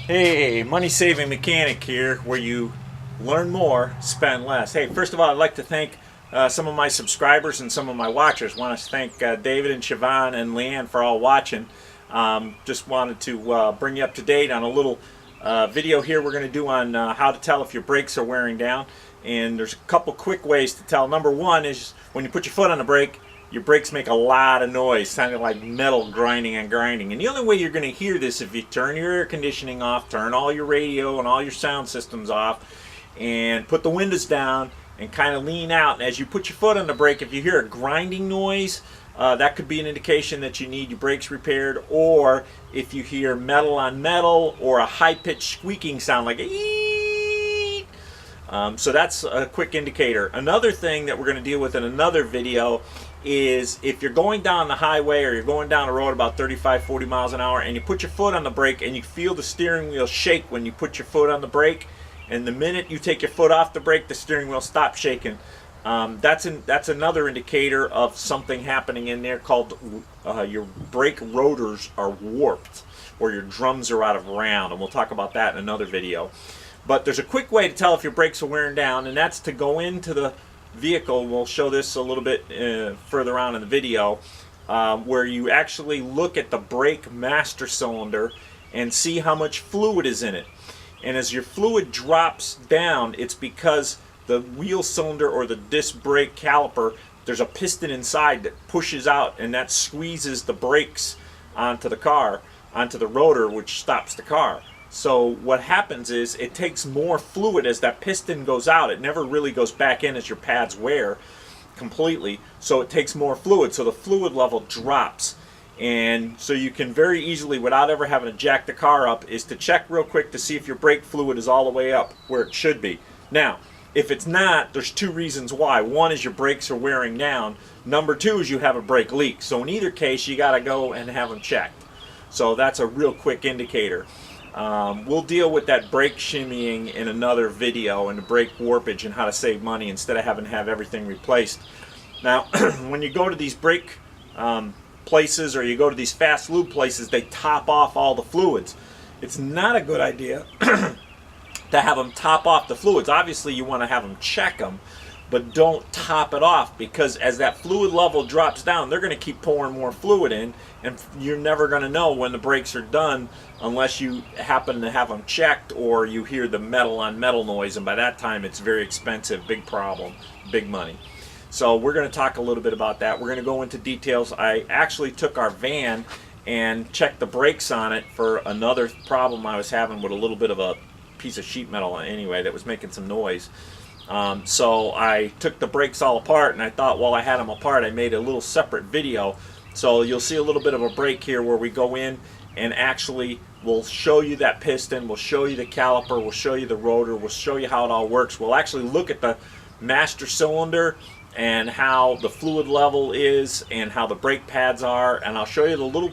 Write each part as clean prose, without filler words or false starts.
Hey, Money Saving Mechanic here, where you learn more, spend less. Hey, first of all, I'd like to thank some of my subscribers and some of my watchers. I want to thank David and Siobhan and Leanne for all watching. Just wanted to bring you up to date on a little video here we're going to do on how to tell if your brakes are wearing down. And there's a couple quick ways to tell. Number one is when you put your foot on the brake, your brakes make a lot of noise, sounding like metal grinding and grinding. And the only way you're going to hear this if you turn your air conditioning off, turn all your radio and all your sound systems off, and put the windows down and kind of lean out. And as you put your foot on the brake, if you hear a grinding noise, that could be an indication that you need your brakes repaired. Or if you hear metal on metal or a high-pitched squeaking sound like a so that's a quick indicator. Another thing that we're going to deal with in another video is if you're going down the highway or you're going down the road about 35-40 miles an hour and you put your foot on the brake and you feel the steering wheel shake when you put your foot on the brake, and the minute you take your foot off the brake, the steering wheel stops shaking. That's another indicator of something happening in there called your brake rotors are warped, or your drums are out of round, and we'll talk about that in another video. But there's a quick way to tell if your brakes are wearing down, and that's to go into the vehicle. We'll show this a little bit further on in the video, where you actually look at the brake master cylinder and see how much fluid is in it. And as your fluid drops down, it's because the wheel cylinder or the disc brake caliper, there's a piston inside that pushes out, and that squeezes the brakes onto the car, onto the rotor, which stops the car. So what happens is it takes more fluid as that piston goes out. It never really goes back in as your pads wear completely. So it takes more fluid. So the fluid level drops. And so you can very easily, without ever having to jack the car up, is to check real quick to see if your brake fluid is all the way up where it should be. Now, if it's not, there's two reasons why. One is your brakes are wearing down. Number two is you have a brake leak. So in either case, you got to go and have them checked. So that's a real quick indicator. We'll deal with that brake shimmying in another video, and the brake warpage and how to save money instead of having to have everything replaced. Now, when you go to these brake places or you go to these fast lube places, they top off all the fluids. It's not a good idea to have them top off the fluids. Obviously, you want to have them check them, but don't top it off, because as that fluid level drops down, they're going to keep pouring more fluid in, and you're never going to know when the brakes are done unless you happen to have them checked or you hear the metal on metal noise, and by that time it's very expensive, big problem, big money. So we're going to talk a little bit about that. We're going to go into details. I actually took our van and checked the brakes on it for another problem I was having with a little bit of a piece of sheet metal anyway that was making some noise. So I took the brakes all apart, and I thought while I had them apart I made a little separate video. So you'll see a little bit of a break here where we go in and actually we'll show you that piston, we'll show you the caliper, we'll show you the rotor, we'll show you how it all works. We'll actually look at the master cylinder and how the fluid level is and how the brake pads are, and I'll show you the little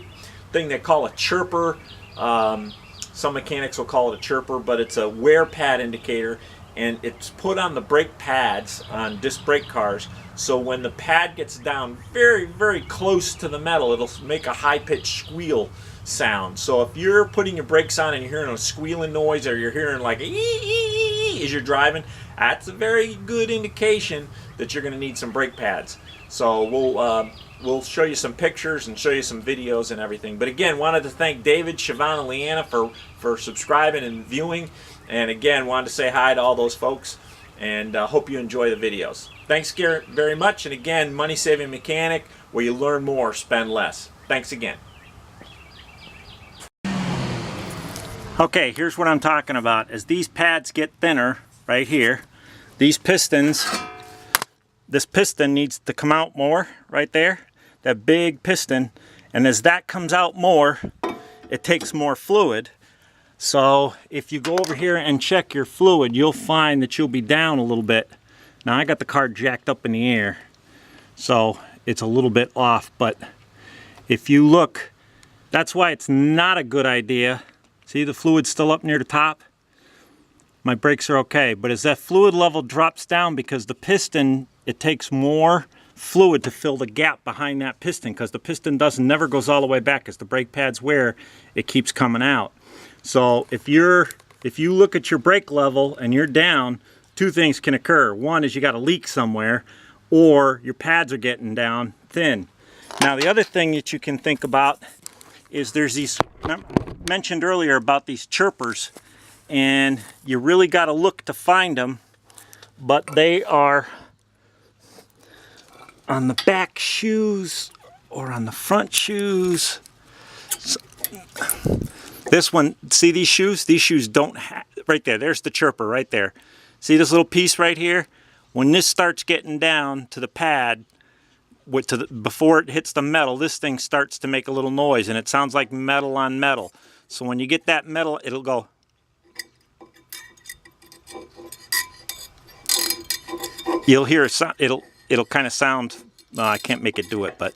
thing they call a chirper. Some mechanics will call it a chirper, but it's a wear pad indicator, and it's put on the brake pads on disc brake cars. So when the pad gets down very, very close to the metal, it'll make a high-pitched squeal sound. So if you're putting your brakes on and you're hearing a squealing noise, or you're hearing like ee as you're driving, that's a very good indication that you're going to need some brake pads. So we'll show you some pictures and show you some videos and everything. But again, wanted to thank David, Siobhan, and Leanna for subscribing and viewing. And again, wanted to say hi to all those folks, and hope you enjoy the videos. Thanks very much. And again, Money Saving Mechanic, where you learn more, spend less. Thanks again. Okay, here's what I'm talking about. As these pads get thinner right here, these pistons, this piston needs to come out more right there, that big piston, and as that comes out more, it takes more fluid. So if you go over here and check your fluid, you'll find that you'll be down a little bit. Now I got the car jacked up in the air, so it's a little bit off, but if you look, that's why it's not a good idea. See, the fluid's still up near the top? My brakes are okay, but as that fluid level drops down, because the piston, it takes more fluid to fill the gap behind that piston, because the piston never goes all the way back. As the brake pads wear, it keeps coming out. So if you look at your brake level and you're down, two things can occur. One is you got a leak somewhere, or your pads are getting down thin. Now the other thing that you can think about is there's these, mentioned earlier about these chirpers, and you really got to look to find them, but they are on the back shoes or on the front shoes. So, this one, see these shoes? These shoes don't have, right there, there's the chirper right there. See this little piece right here? When this starts getting down to the pad, before it hits the metal, this thing starts to make a little noise, and it sounds like metal on metal. So when you get that metal, it'll go. You'll hear a sound. It'll kind of sound. I can't make it do it, but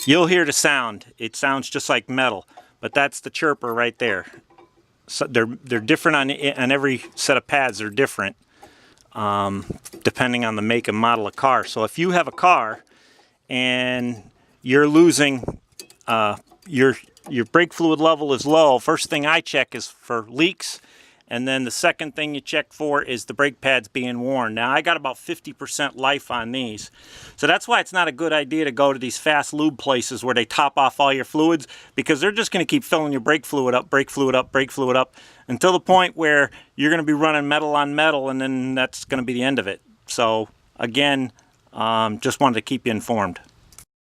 you'll hear the sound. It sounds just like metal, but that's the chirper right there. So they're different on every set of pads. They're different depending on the make and model of car. So if you have a car and you're losing your brake fluid level is low, first thing I check is for leaks, and then the second thing you check for is the brake pads being worn. Now I got about 50% life on these, so that's why it's not a good idea to go to these fast lube places where they top off all your fluids, because they're just going to keep filling your brake fluid up, brake fluid up, brake fluid up, until the point where you're going to be running metal on metal, and then that's going to be the end of it. So again, just wanted to keep you informed.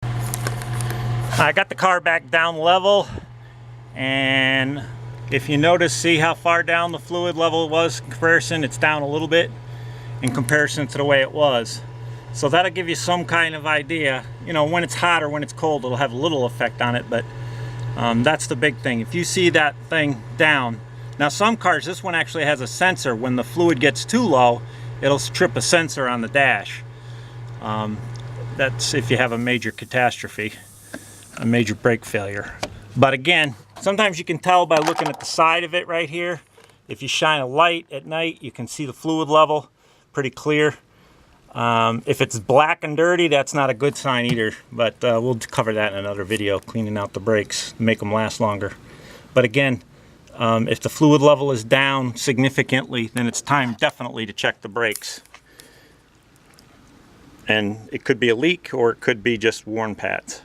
I got the car back down level, and if you notice, see how far down the fluid level was in comparison? It's down a little bit in comparison to the way it was. So that'll give you some kind of idea. You know, when it's hot or when it's cold, it'll have a little effect on it, but that's the big thing. If you see that thing down, now some cars, this one actually has a sensor. When the fluid gets too low, it'll trip a sensor on the dash. That's if you have a major catastrophe, a major brake failure. But again, sometimes you can tell by looking at the side of it right here. If you shine a light at night, you can see the fluid level pretty clear. If it's black and dirty, that's not a good sign either, but we'll cover that in another video, cleaning out the brakes, make them last longer. But again, if the fluid level is down significantly, then it's time definitely to check the brakes. And it could be a leak, or it could be just worn pads.